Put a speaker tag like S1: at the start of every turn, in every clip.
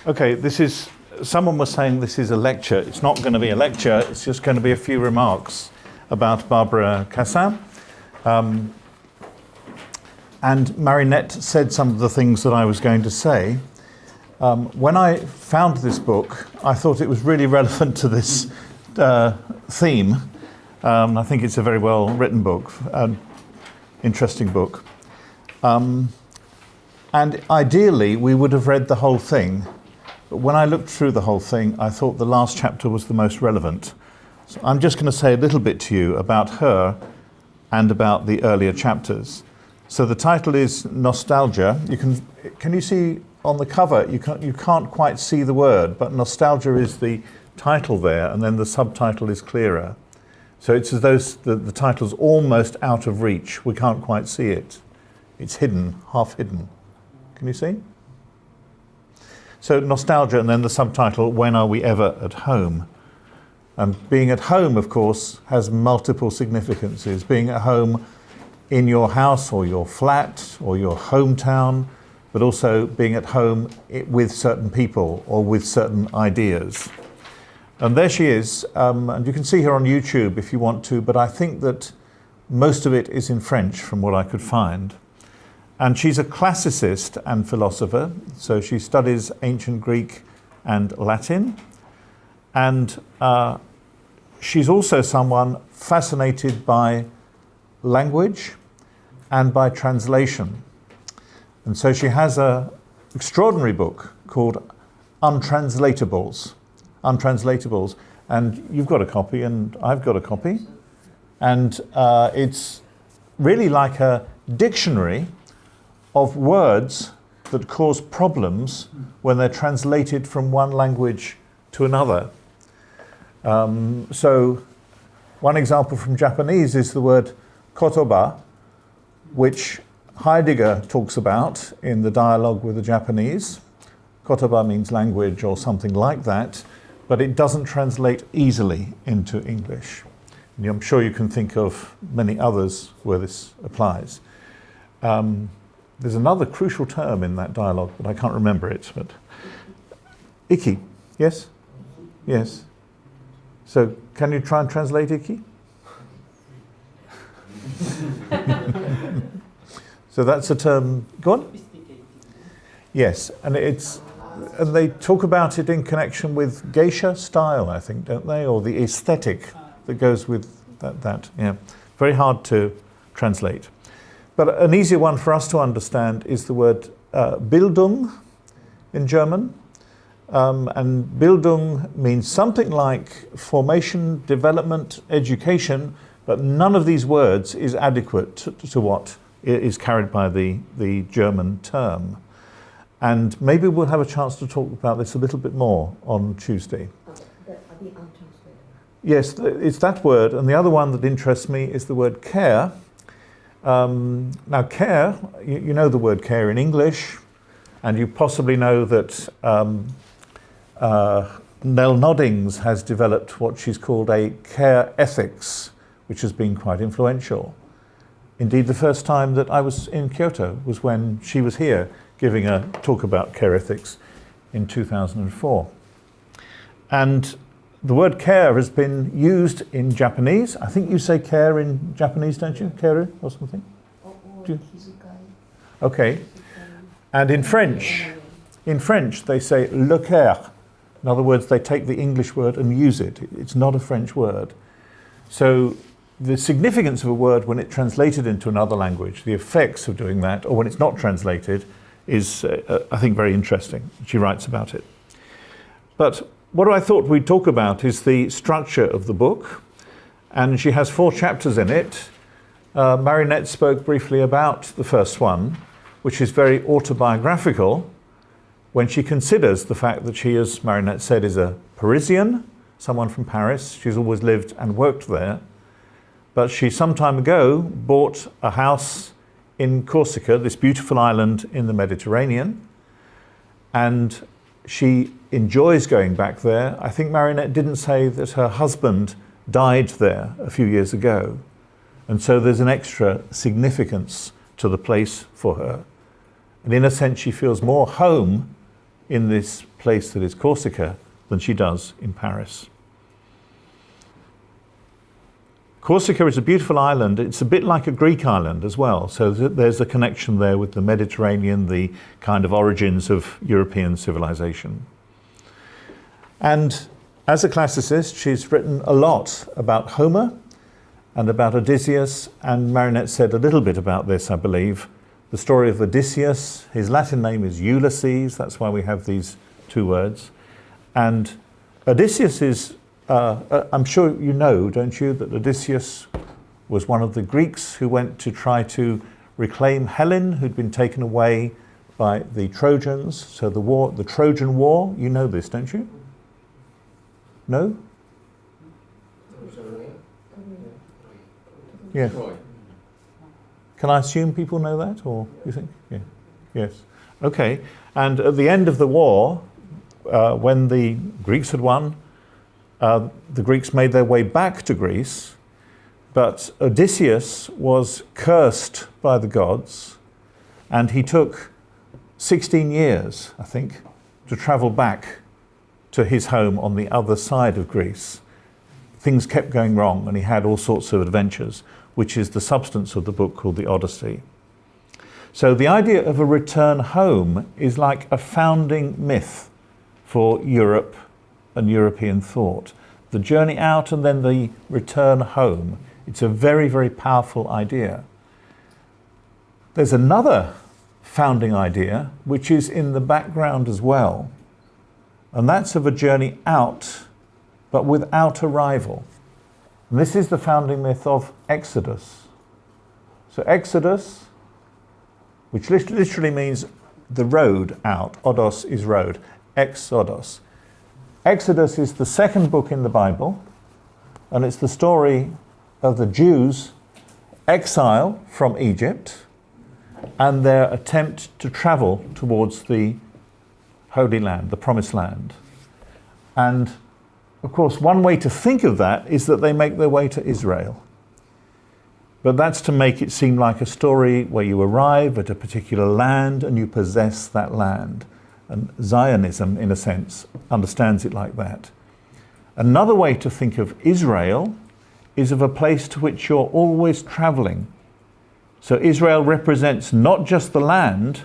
S1: Okay, someone was saying this is a lecture. It's not going to be a lecture, it's just going to be a few remarks about Barbara Cassin. And Marinette said some of the things that I was going to say. When I found this book, I thought it was really relevant to this theme. I think it's a very well written book, an interesting book. And ideally, we would have read the whole thing. But when I looked through the whole thing, I thought the last chapter was the most relevant. So I'm just going to say a little bit to you about her and about the earlier chapters. So the title is Nostalgia. Can you see on the cover, you can't quite see the word, but Nostalgia is the title there, and then the subtitle is clearer. So it's as though the title's almost out of reach. We can't quite see it. It's hidden, half hidden. Can you see? So Nostalgia, and then the subtitle, When Are We Ever at Home? And being at home, of course, has multiple significances. Being at home in your house or your flat or your hometown, but also being at home with certain people or with certain ideas. And there she is, and you can see her on YouTube if you want to, but I think that most of it is in French from what I could find. And she's a classicist and philosopher, so she studies ancient Greek and Latin. And she's also someone fascinated by language and by translation. And so she has an extraordinary book called Untranslatables. And you've got a copy and I've got a copy. And it's really like a dictionary of words that cause problems when they're translated from one language to another. So one example from Japanese is the word kotoba, which Heidegger talks about in the dialogue with the Japanese. Kotoba means language or something like that, but it doesn't translate easily into English. And I'm sure you can think of many others where this applies. There's another crucial term in that dialogue, but I can't remember it. But Iki, yes? Yes. So can you try and translate Iki? So that's a term. Go on. Yes, and they talk about it in connection with geisha style, I think, don't they? Or the aesthetic that goes with that. Yeah, very hard to translate. But an easier one for us to understand is the word Bildung in German. And Bildung means something like formation, development, education, but none of these words is adequate to what is carried by the German term. And maybe we'll have a chance to talk about this a little bit more on Tuesday. Yes, it's that word. And the other one that interests me is the word care. Now care, you know the word care in English, and you possibly know that Nell Noddings has developed what she's called a care ethics, which has been quite influential. Indeed, the first time that I was in Kyoto was when she was here giving a talk about care ethics in 2004. And the word care has been used in Japanese. I think you say care in Japanese, don't you? Keru or something? Okay. And in French they say le care. In other words, they take the English word and use it. It's not a French word. So the significance of a word when it's translated into another language, the effects of doing that, or when it's not translated, is, I think, very interesting. She writes about it. But what I thought we'd talk about is the structure of the book. And she has 4 chapters in it. Marinette spoke briefly about the first one, which is very autobiographical, when she considers the fact that she, as Marinette said, is a Parisian, someone from Paris. She's always lived and worked there. But she, some time ago, bought a house in Corsica, this beautiful island in the Mediterranean. And she enjoys going back there. I think Marinette didn't say that her husband died there a few years ago. And so there's an extra significance to the place for her. And in a sense, she feels more home in this place that is Corsica than she does in Paris. Corsica is a beautiful island. It's a bit like a Greek island as well. So there's a connection there with the Mediterranean, the kind of origins of European civilization. And as a classicist, she's written a lot about Homer and about Odysseus, and Marinette said a little bit about this, I believe. The story of Odysseus, his Latin name is Ulysses, that's why we have these two words. And Odysseus is, I'm sure you know, don't you, that Odysseus was one of the Greeks who went to try to reclaim Helen, who'd been taken away by the Trojans. So the Trojan War, you know this, don't you? No? Yes. Can I assume people know that, or you think? Yeah. Yes. Okay. And at the end of the war, when the Greeks had won, the Greeks made their way back to Greece, but Odysseus was cursed by the gods, and he took 16 years, I think, to travel back to his home on the other side of Greece. Things kept going wrong, and he had all sorts of adventures, which is the substance of the book called the Odyssey. So the idea of a return home is like a founding myth for Europe and European thought. The journey out and then the return home. It's a very, very powerful idea. There's another founding idea which is in the background as well, and that's of a journey out, but without arrival. And this is the founding myth of Exodus. So Exodus, which literally means the road out. Odos is road. Exodus. Exodus is the second book in the Bible, and it's the story of the Jews' exile from Egypt and their attempt to travel towards the Holy Land, the Promised Land. And of course, one way to think of that is that they make their way to Israel. But that's to make it seem like a story where you arrive at a particular land and you possess that land. And Zionism, in a sense, understands it like that. Another way to think of Israel is of a place to which you're always traveling. So Israel represents not just the land,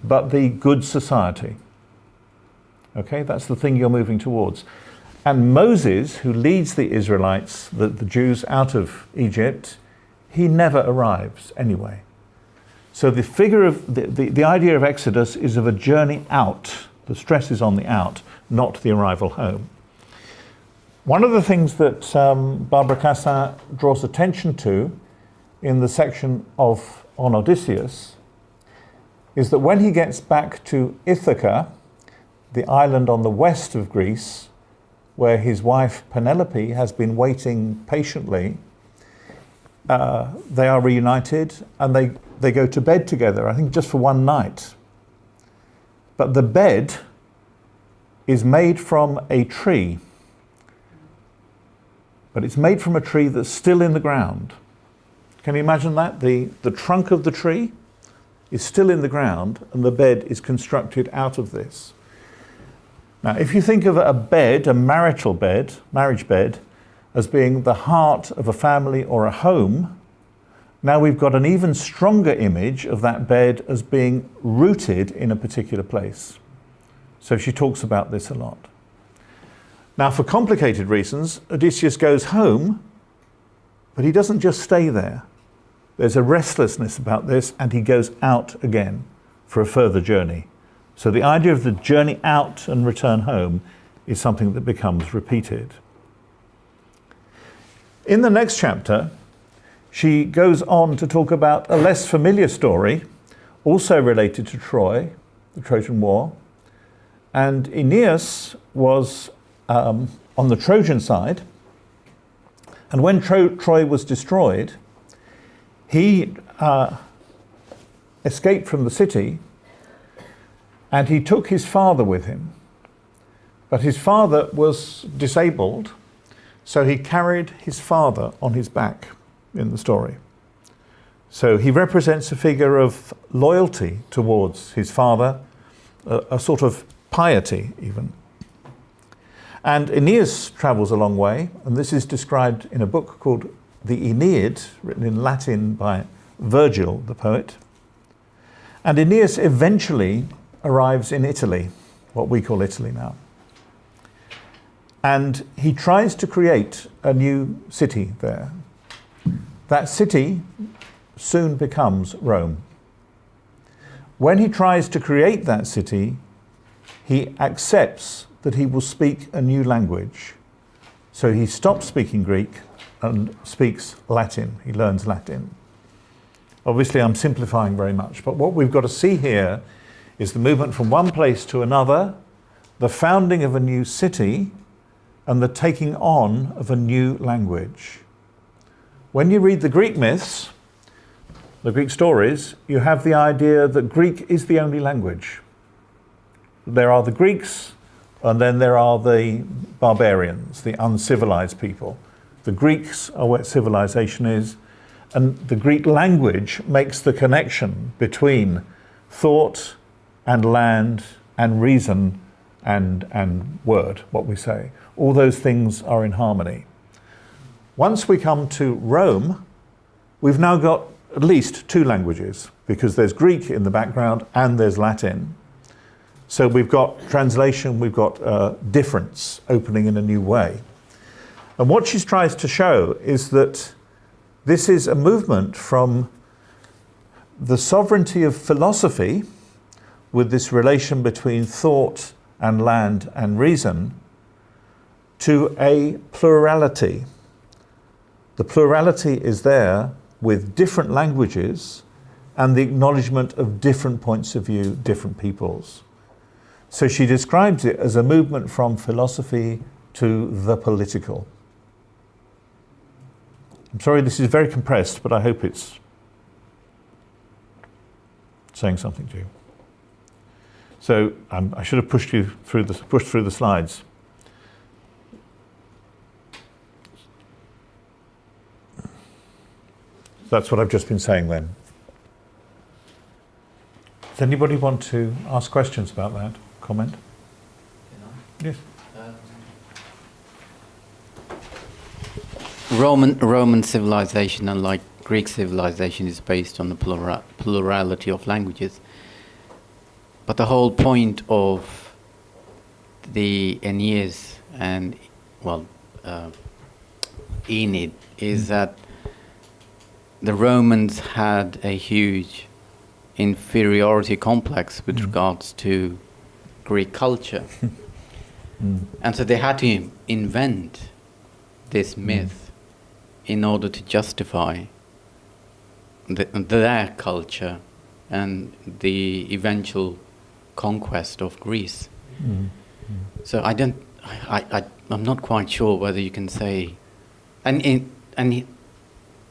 S1: but the good society. Okay, that's the thing you're moving towards. And Moses, who leads the Israelites, the Jews, out of Egypt, he never arrives anyway. So the figure of the idea of Exodus is of a journey out. The stress is on the out, not the arrival home. One of the things that Barbara Cassin draws attention to in the section on Odysseus is that when he gets back to Ithaca, the island on the west of Greece, where his wife Penelope has been waiting patiently, they are reunited and they go to bed together, I think just for one night. But the bed is made from a tree. But it's made from a tree that's still in the ground. Can you imagine that? The trunk of the tree is still in the ground and the bed is constructed out of this. Now, if you think of a bed, a marital bed, marriage bed, as being the heart of a family or a home, now we've got an even stronger image of that bed as being rooted in a particular place. So she talks about this a lot. Now, for complicated reasons, Odysseus goes home, but he doesn't just stay there. There's a restlessness about this, and he goes out again for a further journey. So the idea of the journey out and return home is something that becomes repeated. In the next chapter, she goes on to talk about a less familiar story, also related to Troy, the Trojan War. And Aeneas was on the Trojan side. And when Troy was destroyed, he escaped from the city and he took his father with him. But his father was disabled, so he carried his father on his back in the story. So he represents a figure of loyalty towards his father, a sort of piety even. And Aeneas travels a long way, and this is described in a book called the Aeneid, written in Latin by Virgil, the poet. And Aeneas eventually arrives in Italy, what we call Italy now. And he tries to create a new city there. That city soon becomes Rome. When he tries to create that city, he accepts that he will speak a new language. So he stops speaking Greek and speaks Latin. He learns Latin. Obviously, I'm simplifying very much, but what we've got to see here is the movement from one place to another, the founding of a new city, and the taking on of a new language. When you read the Greek myths, the Greek stories, you have the idea that Greek is the only language. There are the Greeks, and then there are the barbarians, the uncivilized people. The Greeks are where civilization is, and the Greek language makes the connection between thought and land and reason and word, what we say. All those things are in harmony. Once we come to Rome, we've now got at least two languages, because there's Greek in the background and there's Latin. So we've got translation, we've got difference opening in a new way. And what she tries to show is that this is a movement from the sovereignty of philosophy, with this relation between thought and land and reason, to a plurality. The plurality is there with different languages and the acknowledgement of different points of view, different peoples. So she describes it as a movement from philosophy to the political. I'm sorry, this is very compressed, but I hope it's saying something to you. So I should have pushed through the slides. That's what I've just been saying then. Does anybody want to ask questions about that? Comment? Yes.
S2: Roman civilization, unlike Greek civilization, is based on the plurality of languages. But the whole point of the Aeneas and, Aeneid is that the Romans had a huge inferiority complex with regards to Greek culture. And so they had to invent this myth in order to justify their culture and the eventual conquest of Greece. So I'm not quite sure whether you can say, and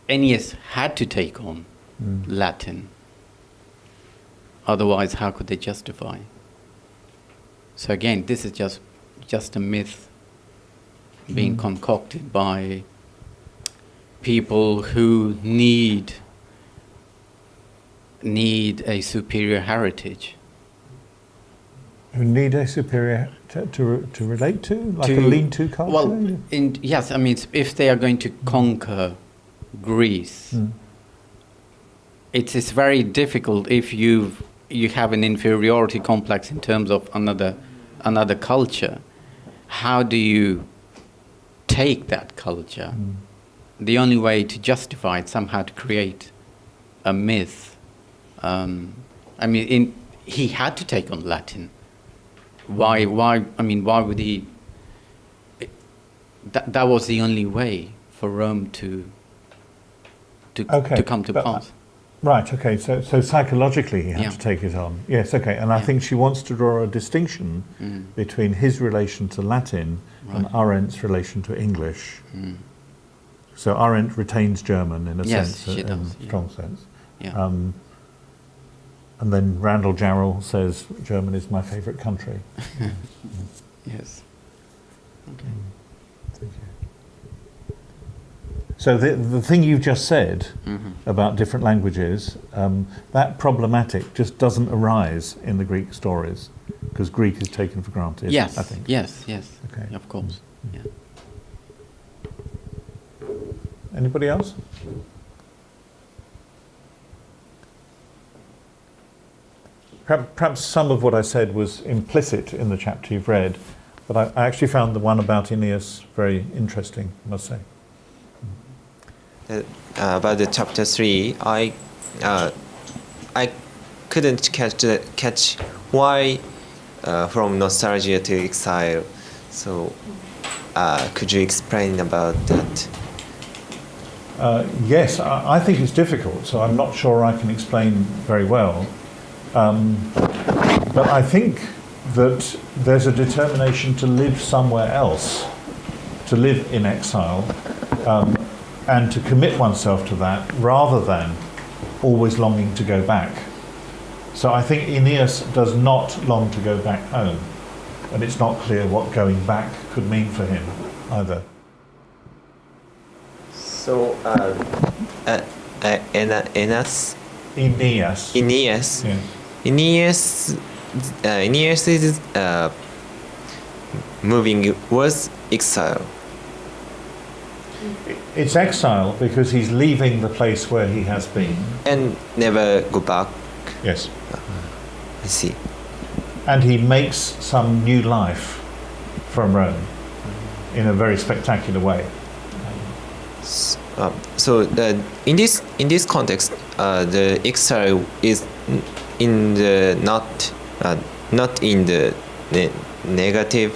S2: Aeneas had to take on Latin. Otherwise, how could they justify? So again, this is just a myth being concocted by people who need a superior heritage.
S1: Who need a superior to relate to, like a lean-to culture?
S2: Well, yes, I mean, if they are going to conquer Greece, it's very difficult if you have an inferiority complex in terms of another culture. How do you take that culture? The only way to justify it somehow to create a myth. He had to take on Latin. Why would he? That was the only way for Rome to come to pass.
S1: Right, okay, so psychologically he had to take it on. Yes, okay, and I think she wants to draw a distinction between his relation to Latin and Arendt's relation to English. So Arendt retains German in a sense, in a strong sense.
S2: Yeah.
S1: And then Randall Jarrell says, German is my favourite country.
S2: Yes. Okay.
S1: Thank you. So the thing you've just said about different languages, that problematic just doesn't arise in the Greek stories. because Greek is taken for granted.
S2: Yes,
S1: I think.
S2: yes,
S1: Okay.
S2: of course. Yeah.
S1: Anybody else? Perhaps some of what I said was implicit in the chapter you've read, but I actually found the one about Aeneas very interesting, I must say.
S3: About the chapter 3, I couldn't catch why from nostalgia to exile. So could you explain about that?
S1: Yes, I think it's difficult, so I'm not sure I can explain very well. But I think that there's a determination to live somewhere else, to live in exile, and to commit oneself to that rather than always longing to go back. So I think Aeneas does not long to go back home, and it's not clear what going back could mean for him either.
S3: So Aeneas.
S1: Yeah.
S3: Aeneas is moving was exile.
S1: It's exile because he's leaving the place where he has been.
S3: And never go back.
S1: Yes.
S3: I see.
S1: And he makes some new life from Rome in a very spectacular way.
S3: So in this context, the exile is in the not in the negative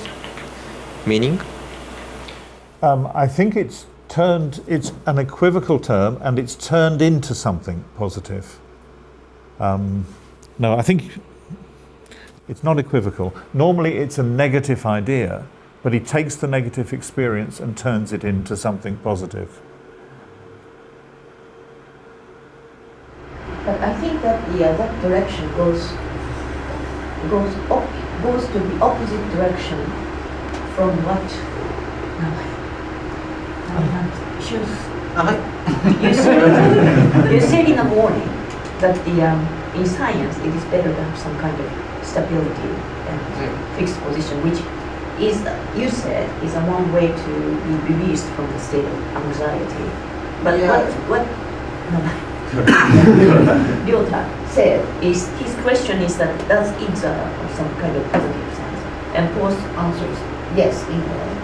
S3: meaning.
S1: I think it's an equivocal term, and it's turned into something positive. No, I think it's not equivocal. Normally it's a negative idea, but he takes the negative experience and turns it into something positive.
S4: But I think that that direction goes to the opposite direction from what you said in the morning that in science it is better to have some kind of stability and fixed position, which is, you said, is a one way to be released from the state of anxiety. But what Ryota said is, his question is that does exile have some kind of positive sense? And Prof answers yes in a way.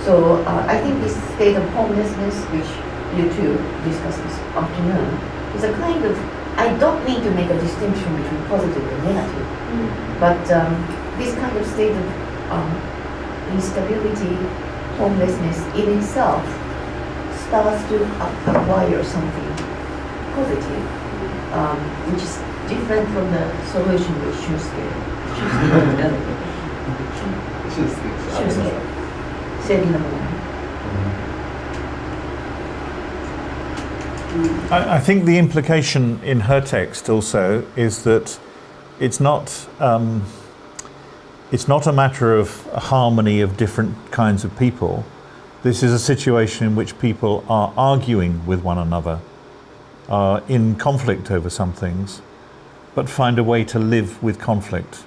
S4: So I think this state of homelessness, which you two discussed this afternoon, is a kind of, I don't mean to make a distinction between positive and negative, but this kind of state of instability, homelessness in itself starts to acquire something positive, which is different from the solution which Shusuke said in the morning.
S1: I think the implication in her text also is that it's not a matter of a harmony of different kinds of people. This is a situation in which people are arguing with one another, are in conflict over some things, but find a way to live with conflict.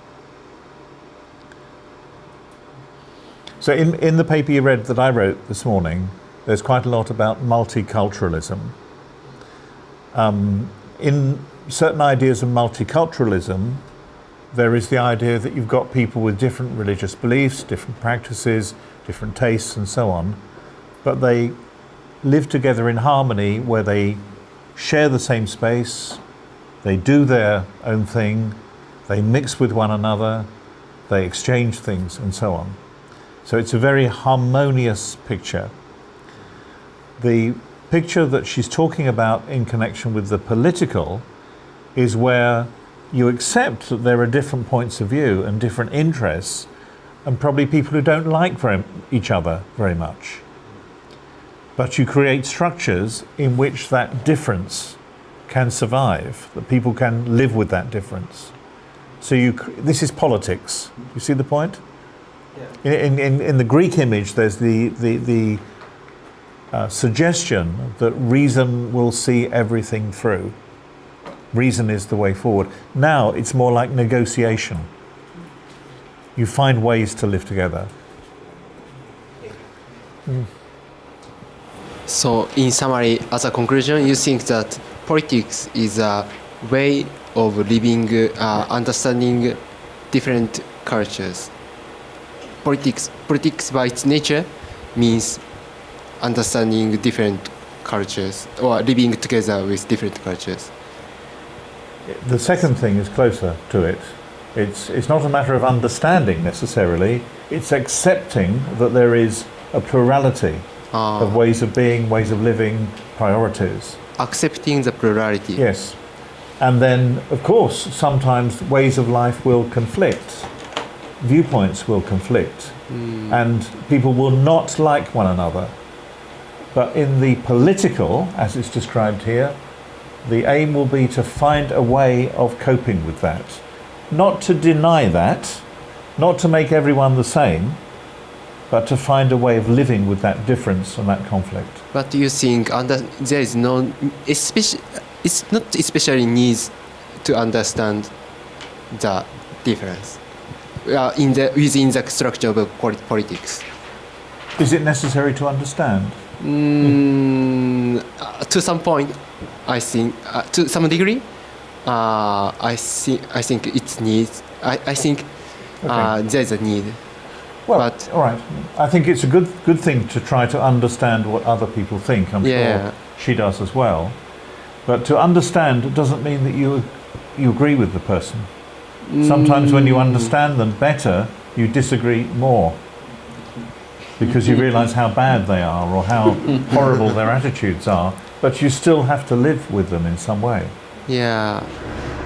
S1: So in the paper you read that I wrote this morning, there's quite a lot about multiculturalism. In certain ideas of multiculturalism, there is the idea that you've got people with different religious beliefs, different practices, different tastes and so on, but they live together in harmony where they share the same space, they do their own thing, they mix with one another, they exchange things and so on. So it's a very harmonious picture. The picture that she's talking about in connection with the political is where you accept that there are different points of view and different interests, and probably people who don't like each other very much. But you create structures in which that difference can survive, that people can live with that difference. So this is politics. You see the point? Yeah. In the Greek image, there's the suggestion that reason will see everything through. Reason is the way forward. Now it's more like negotiation. you find ways to live together.
S5: So, in summary, as a conclusion, you think that politics is a way of living, understanding different cultures. Politics by its nature means understanding different cultures or living together with different cultures.
S1: The second thing is closer to it. It's not a matter of understanding necessarily, it's accepting that there is a plurality of ways of being, ways of living, priorities.
S5: Accepting the plurality.
S1: Yes. And then, of course, sometimes ways of life will conflict, viewpoints will conflict, and people will not like one another. But in the political, as it's described here, the aim will be to find a way of coping with that. Not to deny that, not to make everyone the same, but to find a way of living with that difference and that conflict.
S5: But you think there is no, it's not especially needs to understand the difference within the structure of politics.
S1: Is it necessary to understand?
S5: To some point, I think, to some degree, I think it needs. I think there's a need.
S1: Well,
S5: but
S1: all right. I think it's a good thing to try to understand what other people think. I'm sure she does as well. But to understand doesn't mean that you agree with the person. Sometimes when you understand them better, you disagree more. Because you realise how bad they are or how horrible their attitudes are, but you still have to live with them in some way.
S5: Yeah.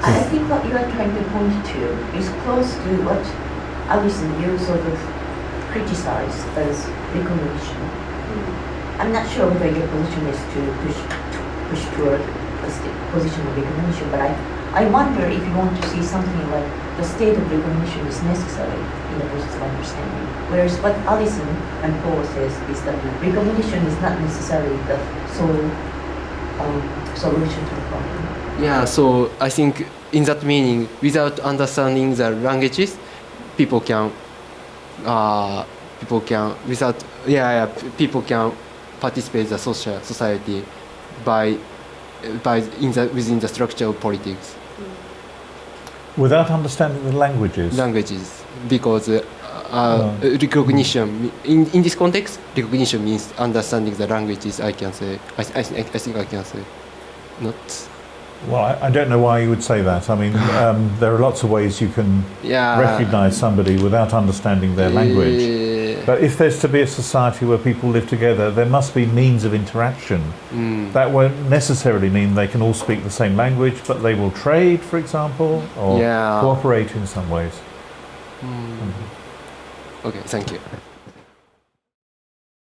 S4: I think what you are trying to point to is close to what Alison, you sort of criticized as recommendation. I'm not sure whether your position is to push toward a position of recommendation, but I wonder if you want to see something like the state of recognition is necessary in the process of understanding. Whereas what Alison and Paul says is that recognition is not necessarily the sole solution to the problem.
S5: Yeah, so I think in that meaning, without understanding the languages, people can participate in the society within the structure of politics.
S1: Without understanding the languages?
S5: Languages, because recognition, in this context, recognition means understanding the languages, I can say. I think I can say. Not.
S1: Well, I don't know why you would say that. I mean, there are lots of ways you can recognise somebody without understanding their language. But if there's to be a society where people live together, there must be means of interaction. That won't necessarily mean they can all speak the same language, but they will trade, for example, or cooperate in some ways.
S5: Okay, thank you.